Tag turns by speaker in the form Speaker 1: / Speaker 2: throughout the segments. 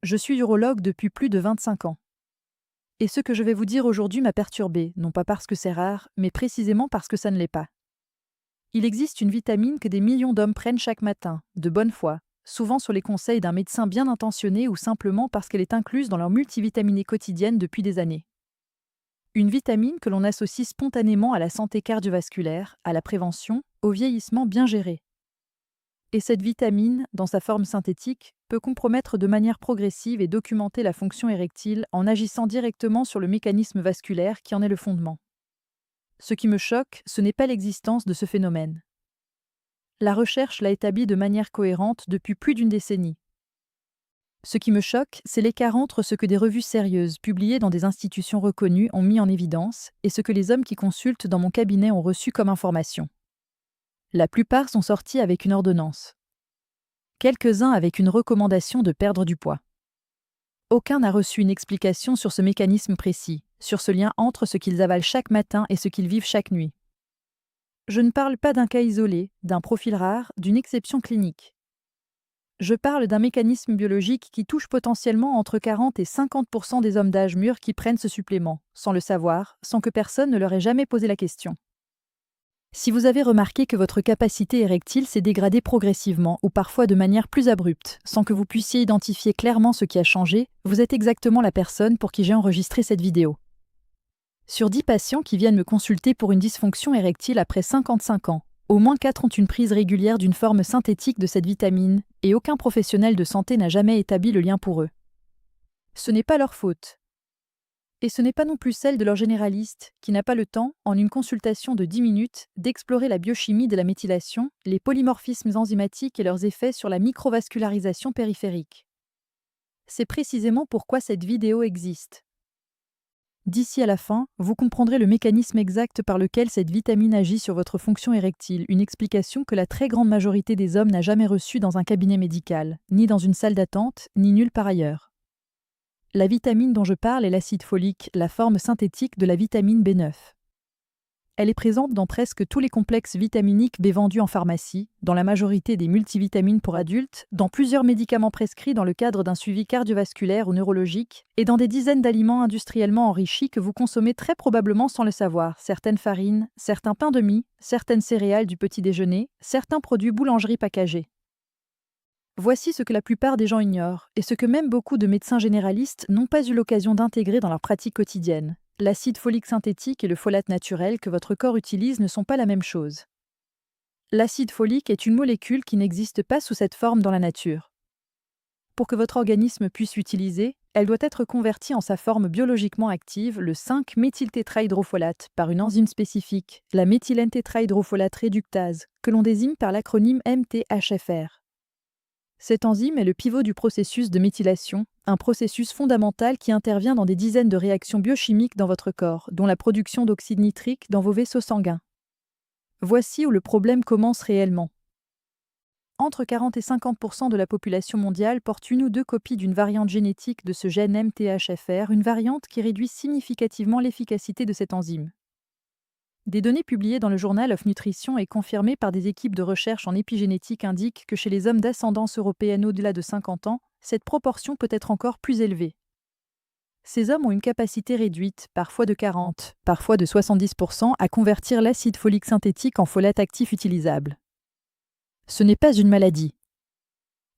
Speaker 1: Je suis urologue depuis plus de 25 ans. Et ce que je vais vous dire aujourd'hui m'a perturbée, non pas parce que c'est rare, mais précisément parce que ça ne l'est pas. Il existe une vitamine que des millions d'hommes prennent chaque matin, de bonne foi, souvent sur les conseils d'un médecin bien intentionné ou simplement parce qu'elle est incluse dans leur multivitaminée quotidienne depuis des années. Une vitamine que l'on associe spontanément à la santé cardiovasculaire, à la prévention, au vieillissement bien géré. Et cette vitamine, dans sa forme synthétique, peut compromettre de manière progressive et documenter la fonction érectile en agissant directement sur le mécanisme vasculaire qui en est le fondement. Ce qui me choque, ce n'est pas l'existence de ce phénomène. La recherche l'a établi de manière cohérente depuis plus d'une décennie. Ce qui me choque, c'est l'écart entre ce que des revues sérieuses publiées dans des institutions reconnues ont mis en évidence et ce que les hommes qui consultent dans mon cabinet ont reçu comme information. La plupart sont sortis avec une ordonnance. Quelques-uns avec une recommandation de perdre du poids. Aucun n'a reçu une explication sur ce mécanisme précis, sur ce lien entre ce qu'ils avalent chaque matin et ce qu'ils vivent chaque nuit. Je ne parle pas d'un cas isolé, d'un profil rare, d'une exception clinique. Je parle d'un mécanisme biologique qui touche potentiellement entre 40 et 50% des hommes d'âge mûr qui prennent ce supplément, sans le savoir, sans que personne ne leur ait jamais posé la question. Si vous avez remarqué que votre capacité érectile s'est dégradée progressivement ou parfois de manière plus abrupte, sans que vous puissiez identifier clairement ce qui a changé, vous êtes exactement la personne pour qui j'ai enregistré cette vidéo. Sur 10 patients qui viennent me consulter pour une dysfonction érectile après 55 ans, au moins 4 ont une prise régulière d'une forme synthétique de cette vitamine, et aucun professionnel de santé n'a jamais établi le lien pour eux. Ce n'est pas leur faute. Et ce n'est pas non plus celle de leur généraliste, qui n'a pas le temps, en une consultation de 10 minutes, d'explorer la biochimie de la méthylation, les polymorphismes enzymatiques et leurs effets sur la microvascularisation périphérique. C'est précisément pourquoi cette vidéo existe. D'ici à la fin, vous comprendrez le mécanisme exact par lequel cette vitamine agit sur votre fonction érectile, une explication que la très grande majorité des hommes n'a jamais reçue dans un cabinet médical, ni dans une salle d'attente, ni nulle part ailleurs. La vitamine dont je parle est l'acide folique, la forme synthétique de la vitamine B9. Elle est présente dans presque tous les complexes vitaminiques B vendus en pharmacie, dans la majorité des multivitamines pour adultes, dans plusieurs médicaments prescrits dans le cadre d'un suivi cardiovasculaire ou neurologique, et dans des dizaines d'aliments industriellement enrichis que vous consommez très probablement sans le savoir, certaines farines, certains pains de mie, certaines céréales du petit déjeuner, certains produits boulangerie packagés. Voici ce que la plupart des gens ignorent, et ce que même beaucoup de médecins généralistes n'ont pas eu l'occasion d'intégrer dans leur pratique quotidienne. L'acide folique synthétique et le folate naturel que votre corps utilise ne sont pas la même chose. L'acide folique est une molécule qui n'existe pas sous cette forme dans la nature. Pour que votre organisme puisse l'utiliser, elle doit être convertie en sa forme biologiquement active, le 5-méthyltétrahydrofolate, par une enzyme spécifique, la méthylène-tétrahydrofolate réductase, que l'on désigne par l'acronyme MTHFR. Cette enzyme est le pivot du processus de méthylation, un processus fondamental qui intervient dans des dizaines de réactions biochimiques dans votre corps, dont la production d'oxyde nitrique dans vos vaisseaux sanguins. Voici où le problème commence réellement. Entre 40 et 50% de la population mondiale porte une ou deux copies d'une variante génétique de ce gène MTHFR, une variante qui réduit significativement l'efficacité de cette enzyme. Des données publiées dans le Journal of Nutrition et confirmées par des équipes de recherche en épigénétique indiquent que chez les hommes d'ascendance européenne au-delà de 50 ans, cette proportion peut être encore plus élevée. Ces hommes ont une capacité réduite, parfois de 40, parfois de 70%, à convertir l'acide folique synthétique en folate actif utilisable. Ce n'est pas une maladie.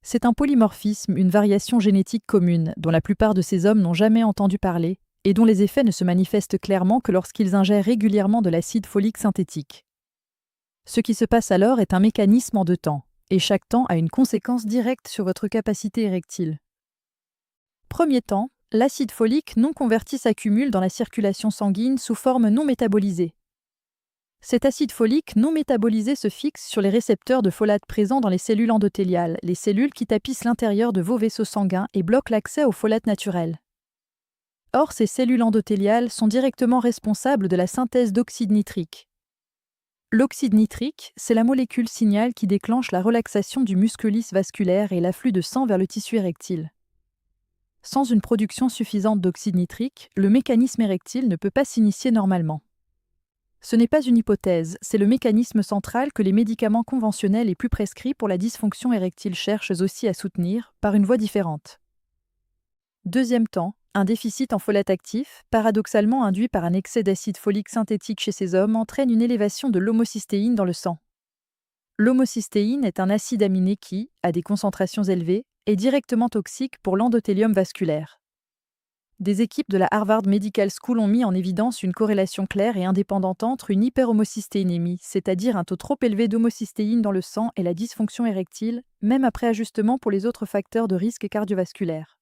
Speaker 1: C'est un polymorphisme, une variation génétique commune, dont la plupart de ces hommes n'ont jamais entendu parler, et dont les effets ne se manifestent clairement que lorsqu'ils ingèrent régulièrement de l'acide folique synthétique. Ce qui se passe alors est un mécanisme en 2 temps, et chaque temps a une conséquence directe sur votre capacité érectile. Premier temps, l'acide folique non converti s'accumule dans la circulation sanguine sous forme non métabolisée. Cet acide folique non métabolisé se fixe sur les récepteurs de folate présents dans les cellules endothéliales, les cellules qui tapissent l'intérieur de vos vaisseaux sanguins et bloquent l'accès au folate naturel. Or, ces cellules endothéliales sont directement responsables de la synthèse d'oxyde nitrique. L'oxyde nitrique, c'est la molécule signal qui déclenche la relaxation du muscle lisse vasculaire et l'afflux de sang vers le tissu érectile. Sans une production suffisante d'oxyde nitrique, le mécanisme érectile ne peut pas s'initier normalement. Ce n'est pas une hypothèse, c'est le mécanisme central que les médicaments conventionnels et plus prescrits pour la dysfonction érectile cherchent aussi à soutenir, par une voie différente. Deuxième temps, un déficit en folate actif, paradoxalement induit par un excès d'acide folique synthétique chez ces hommes, entraîne une élévation de l'homocystéine dans le sang. L'homocystéine est un acide aminé qui, à des concentrations élevées, est directement toxique pour l'endothélium vasculaire. Des équipes de la Harvard Medical School ont mis en évidence une corrélation claire et indépendante entre une hyperhomocystéinémie, c'est-à-dire un taux trop élevé d'homocystéine dans le sang, et la dysfonction érectile, même après ajustement pour les autres facteurs de risque cardiovasculaire.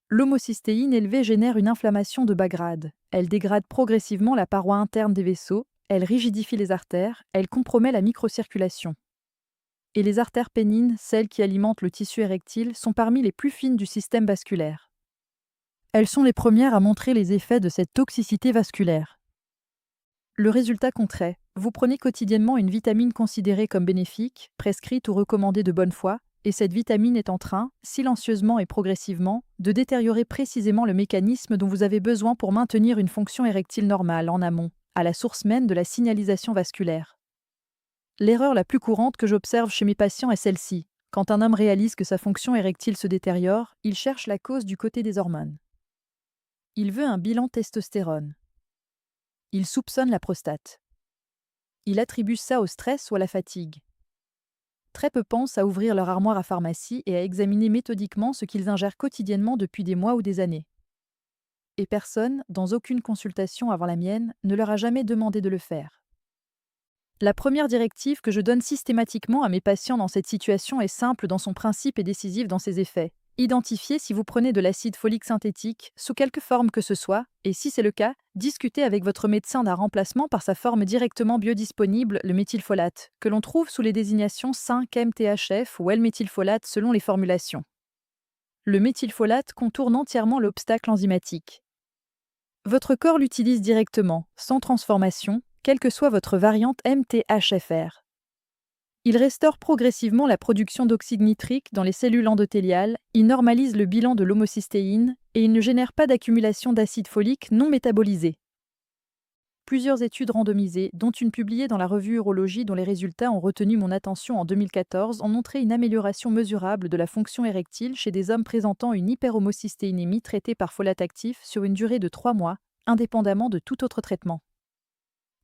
Speaker 1: L'homocystéine élevée génère une inflammation de bas grade. Elle dégrade progressivement la paroi interne des vaisseaux, elle rigidifie les artères, elle compromet la microcirculation. Et les artères pénines, celles qui alimentent le tissu érectile, sont parmi les plus fines du système vasculaire. Elles sont les premières à montrer les effets de cette toxicité vasculaire. Le résultat concret, vous prenez quotidiennement une vitamine considérée comme bénéfique, prescrite ou recommandée de bonne foi, et cette vitamine est en train, silencieusement et progressivement, de détériorer précisément le mécanisme dont vous avez besoin pour maintenir une fonction érectile normale en amont, à la source même de la signalisation vasculaire. L'erreur la plus courante que j'observe chez mes patients est celle-ci. Quand un homme réalise que sa fonction érectile se détériore, il cherche la cause du côté des hormones. Il veut un bilan testostérone. Il soupçonne la prostate. Il attribue ça au stress ou à la fatigue. Très peu pensent à ouvrir leur armoire à pharmacie et à examiner méthodiquement ce qu'ils ingèrent quotidiennement depuis des mois ou des années. Et personne, dans aucune consultation avant la mienne, ne leur a jamais demandé de le faire. La première directive que je donne systématiquement à mes patients dans cette situation est simple dans son principe et décisive dans ses effets. Identifiez si vous prenez de l'acide folique synthétique, sous quelque forme que ce soit, et si c'est le cas, discutez avec votre médecin d'un remplacement par sa forme directement biodisponible, le méthylfolate, que l'on trouve sous les désignations 5-MTHF ou L-méthylfolate selon les formulations. Le méthylfolate contourne entièrement l'obstacle enzymatique. Votre corps l'utilise directement, sans transformation, quelle que soit votre variante MTHFR. Il restaure progressivement la production d'oxyde nitrique dans les cellules endothéliales, il normalise le bilan de l'homocystéine et il ne génère pas d'accumulation d'acide folique non métabolisé. Plusieurs études randomisées, dont une publiée dans la revue Urologie dont les résultats ont retenu mon attention en 2014, ont montré une amélioration mesurable de la fonction érectile chez des hommes présentant une hyperhomocystéinémie traitée par folate actif sur une durée de 3 mois, indépendamment de tout autre traitement.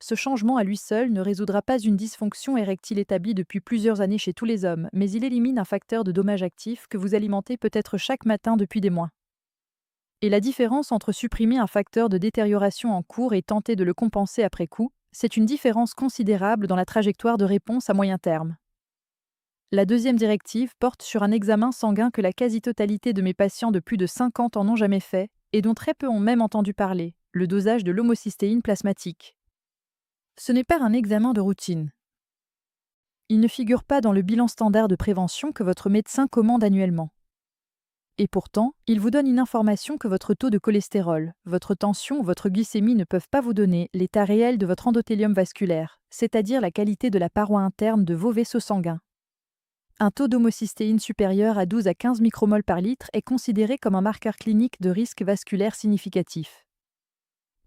Speaker 1: Ce changement à lui seul ne résoudra pas une dysfonction érectile établie depuis plusieurs années chez tous les hommes, mais il élimine un facteur de dommage actif que vous alimentez peut-être chaque matin depuis des mois. Et la différence entre supprimer un facteur de détérioration en cours et tenter de le compenser après coup, c'est une différence considérable dans la trajectoire de réponse à moyen terme. La deuxième directive porte sur un examen sanguin que la quasi-totalité de mes patients de plus de 50 ans n'ont jamais fait, et dont très peu ont même entendu parler, le dosage de l'homocystéine plasmatique. Ce n'est pas un examen de routine. Il ne figure pas dans le bilan standard de prévention que votre médecin commande annuellement. Et pourtant, il vous donne une information que votre taux de cholestérol, votre tension ou votre glycémie ne peuvent pas vous donner, l'état réel de votre endothélium vasculaire, c'est-à-dire la qualité de la paroi interne de vos vaisseaux sanguins. Un taux d'homocystéine supérieur à 12 à 15 micromoles par litre est considéré comme un marqueur clinique de risque vasculaire significatif.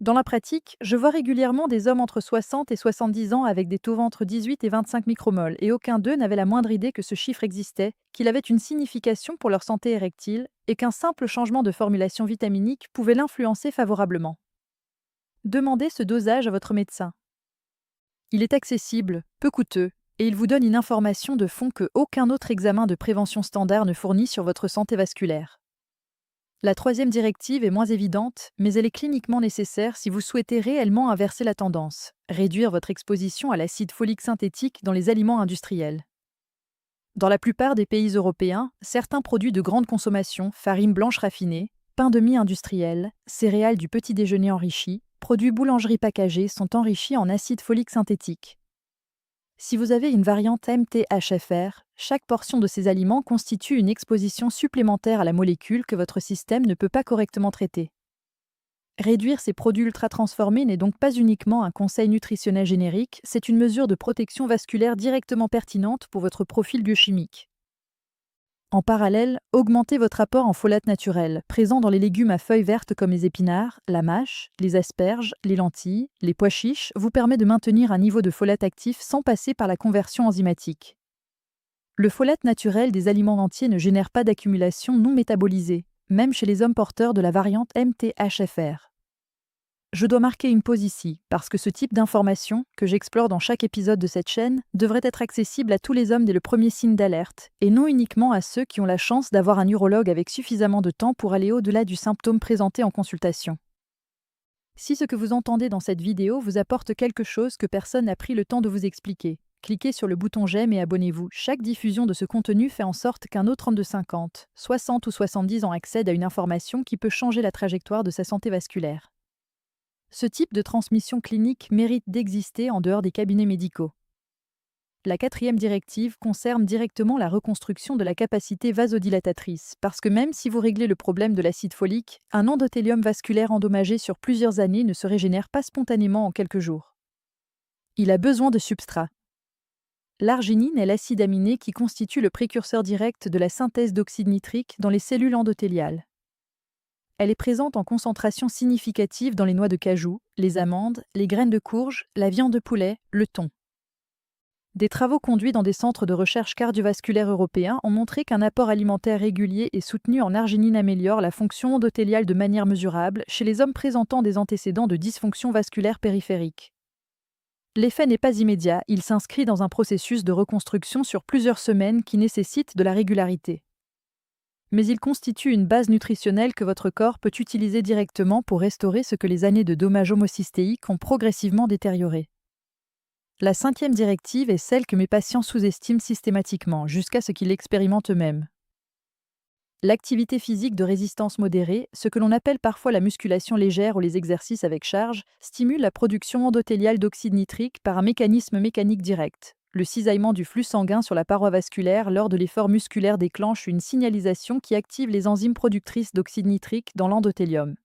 Speaker 1: Dans la pratique, je vois régulièrement des hommes entre 60 et 70 ans avec des taux entre 18 et 25 micromoles, et aucun d'eux n'avait la moindre idée que ce chiffre existait, qu'il avait une signification pour leur santé érectile, et qu'un simple changement de formulation vitaminique pouvait l'influencer favorablement. Demandez ce dosage à votre médecin. Il est accessible, peu coûteux, et il vous donne une information de fond que aucun autre examen de prévention standard ne fournit sur votre santé vasculaire. La troisième directive est moins évidente, mais elle est cliniquement nécessaire si vous souhaitez réellement inverser la tendance, réduire votre exposition à l'acide folique synthétique dans les aliments industriels. Dans la plupart des pays européens, certains produits de grande consommation, farine blanche raffinée, pain de mie industriel, céréales du petit déjeuner enrichi, produits boulangerie packagés sont enrichis en acide folique synthétique. Si vous avez une variante MTHFR, chaque portion de ces aliments constitue une exposition supplémentaire à la molécule que votre système ne peut pas correctement traiter. Réduire ces produits ultra-transformés n'est donc pas uniquement un conseil nutritionnel générique, c'est une mesure de protection vasculaire directement pertinente pour votre profil biochimique. En parallèle, augmentez votre apport en folate naturel, présent dans les légumes à feuilles vertes comme les épinards, la mâche, les asperges, les lentilles, les pois chiches, vous permet de maintenir un niveau de folate actif sans passer par la conversion enzymatique. Le folate naturel des aliments entiers ne génère pas d'accumulation non métabolisée, même chez les hommes porteurs de la variante MTHFR. Je dois marquer une pause ici, parce que ce type d'information, que j'explore dans chaque épisode de cette chaîne, devrait être accessible à tous les hommes dès le premier signe d'alerte, et non uniquement à ceux qui ont la chance d'avoir un urologue avec suffisamment de temps pour aller au-delà du symptôme présenté en consultation. Si ce que vous entendez dans cette vidéo vous apporte quelque chose que personne n'a pris le temps de vous expliquer, cliquez sur le bouton j'aime et abonnez-vous. Chaque diffusion de ce contenu fait en sorte qu'un autre homme de 50, 60 ou 70 ans accède à une information qui peut changer la trajectoire de sa santé vasculaire. Ce type de transmission clinique mérite d'exister en dehors des cabinets médicaux. La 4e directive concerne directement la reconstruction de la capacité vasodilatatrice, parce que même si vous réglez le problème de l'acide folique, un endothélium vasculaire endommagé sur plusieurs années ne se régénère pas spontanément en quelques jours. Il a besoin de substrats. L'arginine est l'acide aminé qui constitue le précurseur direct de la synthèse d'oxyde nitrique dans les cellules endothéliales. Elle est présente en concentration significative dans les noix de cajou, les amandes, les graines de courge, la viande de poulet, le thon. Des travaux conduits dans des centres de recherche cardiovasculaire européens ont montré qu'un apport alimentaire régulier et soutenu en arginine améliore la fonction endothéliale de manière mesurable chez les hommes présentant des antécédents de dysfonction vasculaire périphérique. L'effet n'est pas immédiat, il s'inscrit dans un processus de reconstruction sur plusieurs semaines qui nécessite de la régularité. Mais il constitue une base nutritionnelle que votre corps peut utiliser directement pour restaurer ce que les années de dommages homocystéiques ont progressivement détérioré. La 5e directive est celle que mes patients sous-estiment systématiquement, jusqu'à ce qu'ils l'expérimentent eux-mêmes. L'activité physique de résistance modérée, ce que l'on appelle parfois la musculation légère ou les exercices avec charge, stimule la production endothéliale d'oxyde nitrique par un mécanisme mécanique direct. Le cisaillement du flux sanguin sur la paroi vasculaire lors de l'effort musculaire déclenche une signalisation qui active les enzymes productrices d'oxyde nitrique dans l'endothélium.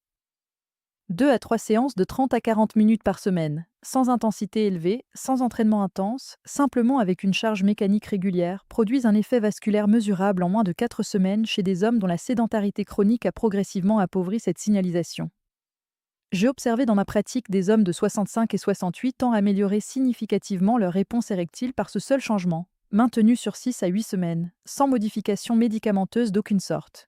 Speaker 1: 2 à 3 séances de 30 à 40 minutes par semaine, sans intensité élevée, sans entraînement intense, simplement avec une charge mécanique régulière, produisent un effet vasculaire mesurable en moins de 4 semaines chez des hommes dont la sédentarité chronique a progressivement appauvri cette signalisation. J'ai observé dans ma pratique des hommes de 65 et 68 ans améliorer significativement leur réponse érectile par ce seul changement, maintenu sur 6 à 8 semaines, sans modification médicamenteuse d'aucune sorte.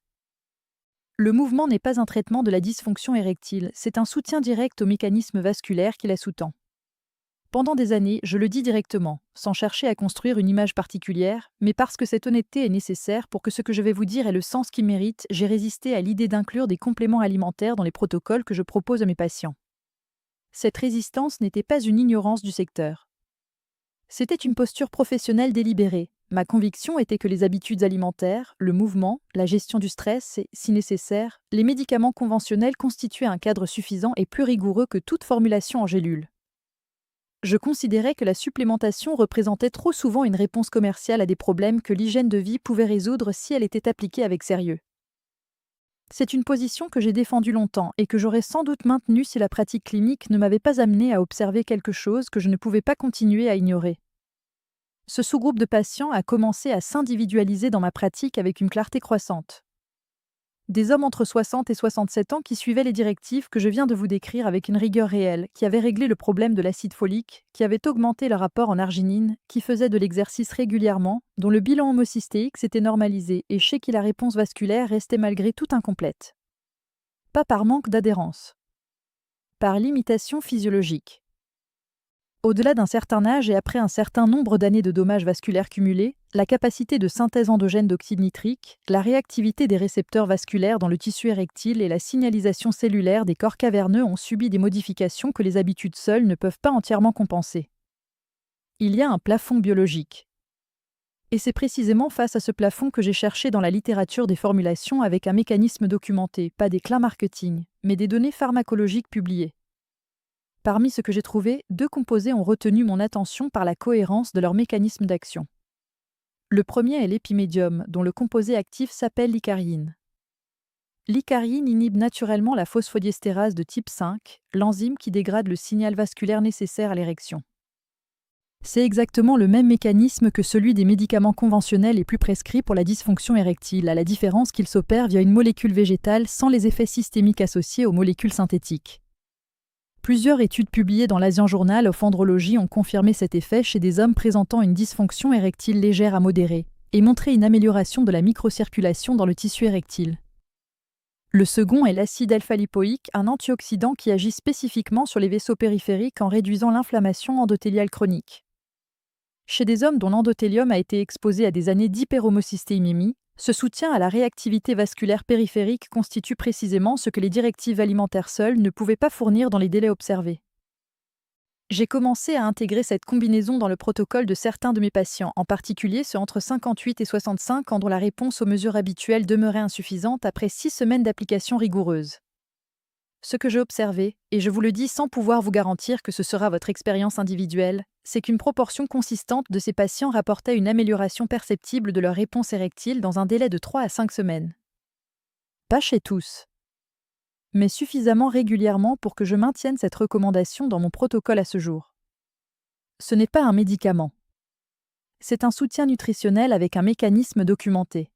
Speaker 1: Le mouvement n'est pas un traitement de la dysfonction érectile, c'est un soutien direct au mécanisme vasculaire qui la sous-tend. Pendant des années, je le dis directement, sans chercher à construire une image particulière, mais parce que cette honnêteté est nécessaire pour que ce que je vais vous dire ait le sens qu'il mérite, j'ai résisté à l'idée d'inclure des compléments alimentaires dans les protocoles que je propose à mes patients. Cette résistance n'était pas une ignorance du secteur. C'était une posture professionnelle délibérée. Ma conviction était que les habitudes alimentaires, le mouvement, la gestion du stress et, si nécessaire, les médicaments conventionnels constituaient un cadre suffisant et plus rigoureux que toute formulation en gélule. Je considérais que la supplémentation représentait trop souvent une réponse commerciale à des problèmes que l'hygiène de vie pouvait résoudre si elle était appliquée avec sérieux. C'est une position que j'ai défendue longtemps et que j'aurais sans doute maintenue si la pratique clinique ne m'avait pas amené à observer quelque chose que je ne pouvais pas continuer à ignorer. Ce sous-groupe de patients a commencé à s'individualiser dans ma pratique avec une clarté croissante. Des hommes entre 60 et 67 ans qui suivaient les directives que je viens de vous décrire avec une rigueur réelle, qui avaient réglé le problème de l'acide folique, qui avaient augmenté leur apport en arginine, qui faisaient de l'exercice régulièrement, dont le bilan homocystéique s'était normalisé et chez qui la réponse vasculaire restait malgré tout incomplète. Pas par manque d'adhérence. Par limitation physiologique. Au-delà d'un certain âge et après un certain nombre d'années de dommages vasculaires cumulés, la capacité de synthèse endogène d'oxyde nitrique, la réactivité des récepteurs vasculaires dans le tissu érectile et la signalisation cellulaire des corps caverneux ont subi des modifications que les habitudes seules ne peuvent pas entièrement compenser. Il y a un plafond biologique. Et c'est précisément face à ce plafond que j'ai cherché dans la littérature des formulations avec un mécanisme documenté, pas des clins marketing, mais des données pharmacologiques publiées. Parmi ce que j'ai trouvé, 2 composés ont retenu mon attention par la cohérence de leur mécanisme d'action. Le premier est l'épimédium, dont le composé actif s'appelle l'icariine. L'icariine inhibe naturellement la phosphodiestérase de type 5, l'enzyme qui dégrade le signal vasculaire nécessaire à l'érection. C'est exactement le même mécanisme que celui des médicaments conventionnels et plus prescrits pour la dysfonction érectile, à la différence qu'il s'opère via une molécule végétale sans les effets systémiques associés aux molécules synthétiques. Plusieurs études publiées dans l'Asian Journal of Andrology ont confirmé cet effet chez des hommes présentant une dysfonction érectile légère à modérée et montré une amélioration de la microcirculation dans le tissu érectile. Le second est l'acide alpha-lipoïque, un antioxydant qui agit spécifiquement sur les vaisseaux périphériques en réduisant l'inflammation endothéliale chronique. Chez des hommes dont l'endothélium a été exposé à des années d'hyperhomocystéinémie, ce soutien à la réactivité vasculaire périphérique constitue précisément ce que les directives alimentaires seules ne pouvaient pas fournir dans les délais observés. J'ai commencé à intégrer cette combinaison dans le protocole de certains de mes patients, en particulier ceux entre 58 et 65 ans dont la réponse aux mesures habituelles demeurait insuffisante après 6 semaines d'application rigoureuse. Ce que j'ai observé, et je vous le dis sans pouvoir vous garantir que ce sera votre expérience individuelle, c'est qu'une proportion consistante de ces patients rapportait une amélioration perceptible de leur réponse érectile dans un délai de 3 à 5 semaines. Pas chez tous, mais suffisamment régulièrement pour que je maintienne cette recommandation dans mon protocole à ce jour. Ce n'est pas un médicament. C'est un soutien nutritionnel avec un mécanisme documenté.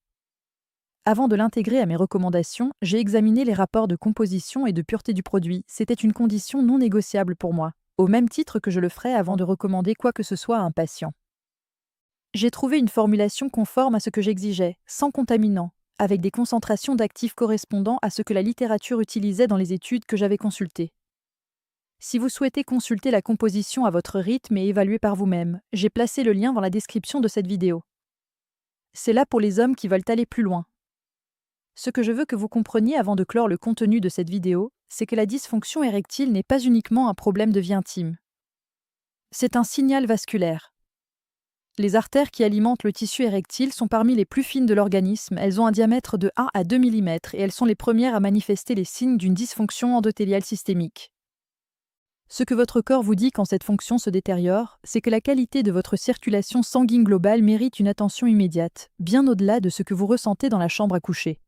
Speaker 1: Avant de l'intégrer à mes recommandations, j'ai examiné les rapports de composition et de pureté du produit. C'était une condition non négociable pour moi, au même titre que je le ferais avant de recommander quoi que ce soit à un patient. J'ai trouvé une formulation conforme à ce que j'exigeais, sans contaminants, avec des concentrations d'actifs correspondant à ce que la littérature utilisait dans les études que j'avais consultées. Si vous souhaitez consulter la composition à votre rythme et évaluer par vous-même, j'ai placé le lien dans la description de cette vidéo. C'est là pour les hommes qui veulent aller plus loin. Ce que je veux que vous compreniez avant de clore le contenu de cette vidéo, c'est que la dysfonction érectile n'est pas uniquement un problème de vie intime. C'est un signal vasculaire. Les artères qui alimentent le tissu érectile sont parmi les plus fines de l'organisme, elles ont un diamètre de 1 à 2 mm et elles sont les premières à manifester les signes d'une dysfonction endothéliale systémique. Ce que votre corps vous dit quand cette fonction se détériore, c'est que la qualité de votre circulation sanguine globale mérite une attention immédiate, bien au-delà de ce que vous ressentez dans la chambre à coucher.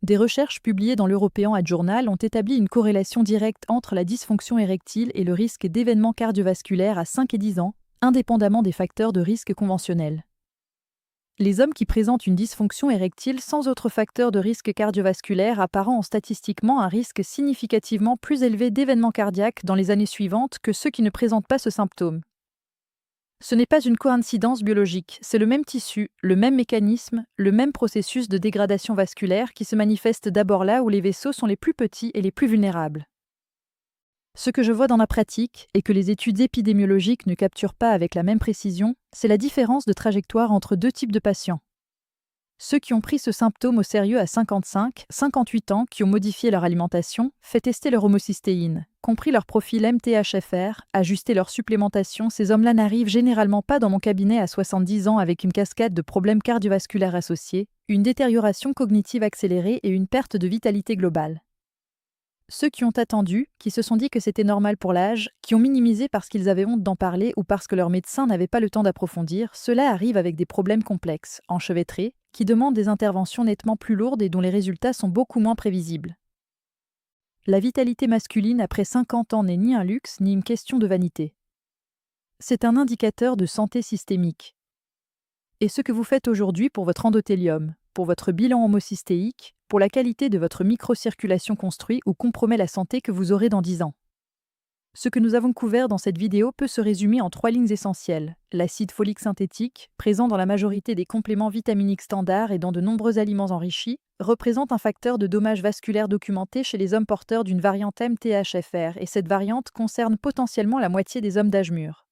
Speaker 1: Des recherches publiées dans l'European Heart Journal ont établi une corrélation directe entre la dysfonction érectile et le risque d'événements cardiovasculaires à 5 et 10 ans, indépendamment des facteurs de risque conventionnels. Les hommes qui présentent une dysfonction érectile sans autre facteur de risque cardiovasculaire apparent ont statistiquement un risque significativement plus élevé d'événements cardiaques dans les années suivantes que ceux qui ne présentent pas ce symptôme. Ce n'est pas une coïncidence biologique, c'est le même tissu, le même mécanisme, le même processus de dégradation vasculaire qui se manifeste d'abord là où les vaisseaux sont les plus petits et les plus vulnérables. Ce que je vois dans la pratique, et que les études épidémiologiques ne capturent pas avec la même précision, c'est la différence de trajectoire entre deux types de patients. Ceux qui ont pris ce symptôme au sérieux à 55, 58 ans, qui ont modifié leur alimentation, fait tester leur homocystéine, compris leur profil MTHFR, ajusté leur supplémentation, ces hommes-là n'arrivent généralement pas dans mon cabinet à 70 ans avec une cascade de problèmes cardiovasculaires associés, une détérioration cognitive accélérée et une perte de vitalité globale. Ceux qui ont attendu, qui se sont dit que c'était normal pour l'âge, qui ont minimisé parce qu'ils avaient honte d'en parler ou parce que leur médecin n'avait pas le temps d'approfondir, ceux-là arrivent avec des problèmes complexes, enchevêtrés, qui demandent des interventions nettement plus lourdes et dont les résultats sont beaucoup moins prévisibles. La vitalité masculine après 50 ans n'est ni un luxe ni une question de vanité. C'est un indicateur de santé systémique. Et ce que vous faites aujourd'hui pour votre endothélium, pour votre bilan homocystéique, pour la qualité de votre microcirculation construit ou compromet la santé que vous aurez dans 10 ans. Ce que nous avons couvert dans cette vidéo peut se résumer en 3 lignes essentielles. L'acide folique synthétique, présent dans la majorité des compléments vitaminiques standards et dans de nombreux aliments enrichis, représente un facteur de dommage vasculaire documenté chez les hommes porteurs d'une variante MTHFR et cette variante concerne potentiellement la moitié des hommes d'âge mûr.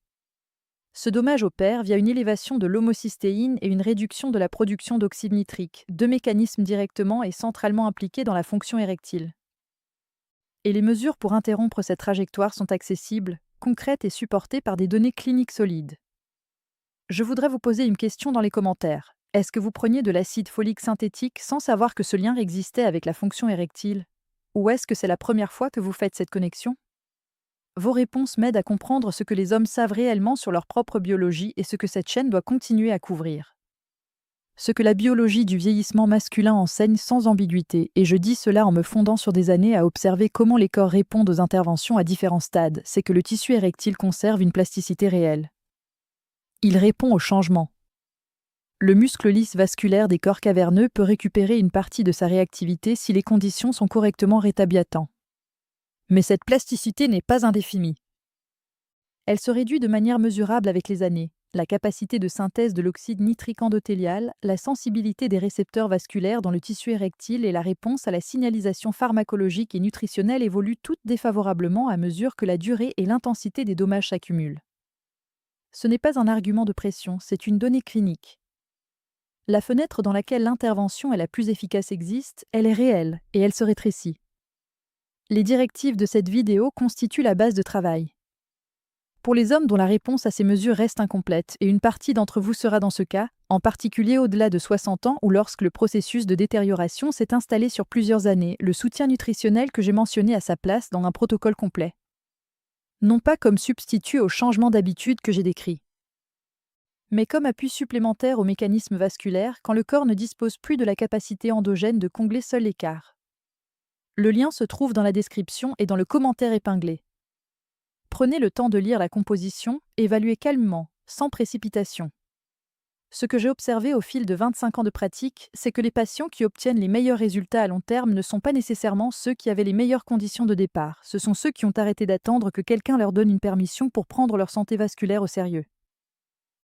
Speaker 1: Ce dommage opère via une élévation de l'homocystéine et une réduction de la production d'oxyde nitrique, deux mécanismes directement et centralement impliqués dans la fonction érectile. Et les mesures pour interrompre cette trajectoire sont accessibles, concrètes et supportées par des données cliniques solides. Je voudrais vous poser une question dans les commentaires. Est-ce que vous preniez de l'acide folique synthétique sans savoir que ce lien existait avec la fonction érectile? Ou est-ce que c'est la première fois que vous faites cette connexion? Vos réponses m'aident à comprendre ce que les hommes savent réellement sur leur propre biologie et ce que cette chaîne doit continuer à couvrir. Ce que la biologie du vieillissement masculin enseigne sans ambiguïté, et je dis cela en me fondant sur des années à observer comment les corps répondent aux interventions à différents stades, c'est que le tissu érectile conserve une plasticité réelle. Il répond au changement. Le muscle lisse vasculaire des corps caverneux peut récupérer une partie de sa réactivité si les conditions sont correctement rétablies à temps. Mais cette plasticité n'est pas indéfinie. Elle se réduit de manière mesurable avec les années, la capacité de synthèse de l'oxyde nitrique endothélial, la sensibilité des récepteurs vasculaires dans le tissu érectile et la réponse à la signalisation pharmacologique et nutritionnelle évoluent toutes défavorablement à mesure que la durée et l'intensité des dommages s'accumulent. Ce n'est pas un argument de pression, c'est une donnée clinique. La fenêtre dans laquelle l'intervention est la plus efficace existe, elle est réelle et elle se rétrécit. Les directives de cette vidéo constituent la base de travail. Pour les hommes dont la réponse à ces mesures reste incomplète, et une partie d'entre vous sera dans ce cas, en particulier au-delà de 60 ans ou lorsque le processus de détérioration s'est installé sur plusieurs années, le soutien nutritionnel que j'ai mentionné a sa place dans un protocole complet. Non pas comme substitut au changement d'habitude que j'ai décrit, mais comme appui supplémentaire au mécanisme vasculaire quand le corps ne dispose plus de la capacité endogène de combler seul l'écart. Le lien se trouve dans la description et dans le commentaire épinglé. Prenez le temps de lire la composition, évaluez calmement, sans précipitation. Ce que j'ai observé au fil de 25 ans de pratique, c'est que les patients qui obtiennent les meilleurs résultats à long terme ne sont pas nécessairement ceux qui avaient les meilleures conditions de départ, ce sont ceux qui ont arrêté d'attendre que quelqu'un leur donne une permission pour prendre leur santé vasculaire au sérieux.